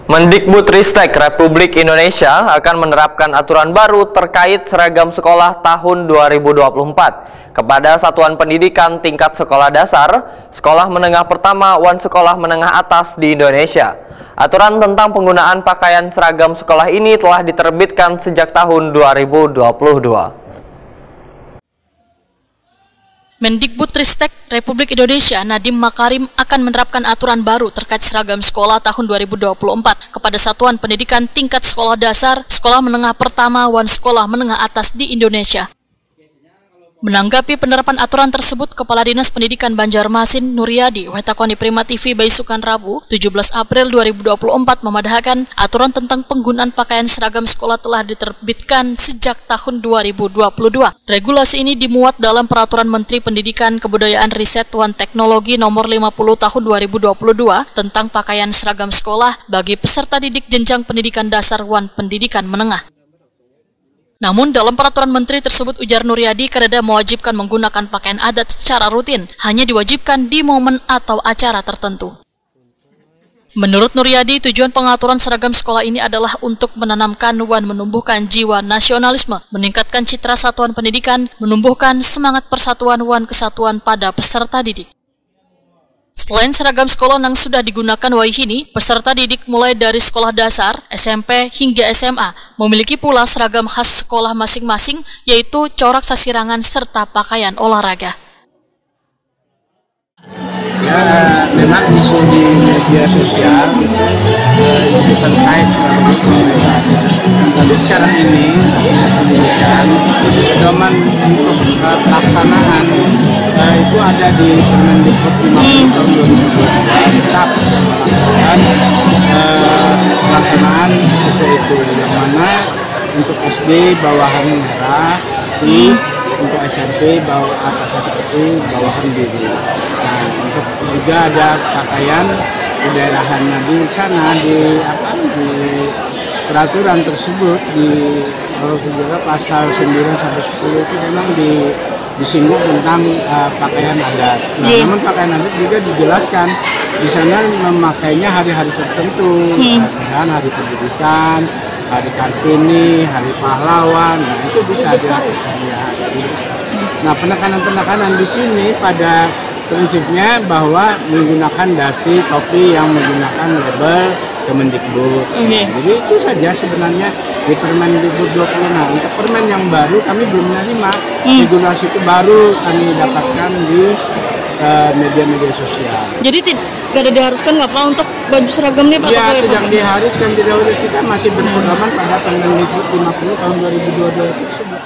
Mendikbudristek Republik Indonesia akan menerapkan aturan baru terkait seragam sekolah tahun 2024 kepada satuan pendidikan tingkat sekolah dasar, sekolah menengah pertama, dan sekolah menengah atas di Indonesia. Aturan tentang penggunaan pakaian seragam sekolah ini telah diterbitkan sejak tahun 2022. Mendikbudristek Republik Indonesia Nadiem Makarim akan menerapkan aturan baru terkait seragam sekolah tahun 2024 kepada satuan pendidikan tingkat sekolah dasar, sekolah menengah pertama, dan sekolah menengah atas di Indonesia. Menanggapi penerapan aturan tersebut, Kepala Dinas Pendidikan Banjarmasin Nuryadi wetakoni Prima TV Baisukan Rabu 17 April 2024 memadahkan aturan tentang penggunaan pakaian seragam sekolah telah diterbitkan sejak tahun 2022. Regulasi ini dimuat dalam Peraturan Menteri Pendidikan, Kebudayaan, Riset, dan Teknologi Nomor 50 Tahun 2022 tentang pakaian seragam sekolah bagi peserta didik jenjang pendidikan dasar dan pendidikan menengah. Namun dalam peraturan menteri tersebut, ujar Nuryadi, Kadada mewajibkan menggunakan pakaian adat secara rutin, hanya diwajibkan di momen atau acara tertentu. Menurut Nuryadi, tujuan pengaturan seragam sekolah ini adalah untuk menanamkan dan menumbuhkan jiwa nasionalisme, meningkatkan citra satuan pendidikan, menumbuhkan semangat persatuan dan kesatuan pada peserta didik. Selain seragam sekolah yang sudah digunakan Waihini, peserta didik mulai dari sekolah dasar, SMP, hingga SMA memiliki pula seragam khas sekolah masing-masing, yaitu corak sasirangan serta pakaian olahraga. Ya, memang isu di media sosial isu terkait seragam sekolah. Tapi sekarang ini pendidikan pedoman untuk pelaksanaan itu ada di Permendikbud 50 tahun 2022 tetap dan pelaksanaan sesuai itu, yang mana untuk SD bawahan merah, untuk SMP atasan putih, bawahan biru. Nah, untuk juga ada pakaian kedaerahan di sana di peraturan tersebut di pasal 9 sampai 10 itu memang disinggung tentang pakaian adat. Nah, namun pakaian adat juga dijelaskan di sana memakainya hari-hari tertentu, misalkan hari pendidikan, hari Kartini, hari pahlawan, nah, itu bisa dilakukan ya. Nah, penekanan di sini pada prinsipnya bahwa menggunakan dasi topi yang menggunakan label Kemendikbud. Jadi itu saja sebenarnya di Permendikbud 20. Nah, untuk permen yang baru kami belum menerima. Regulasi itu baru kami dapatkan di media-media sosial. Jadi tidak diharuskan nggak Pak untuk baju seragam nih Pak? Ya, tidak diharuskan, tidak. Kita masih berpedoman pada Permendikbud 50 tahun 2022 tersebut.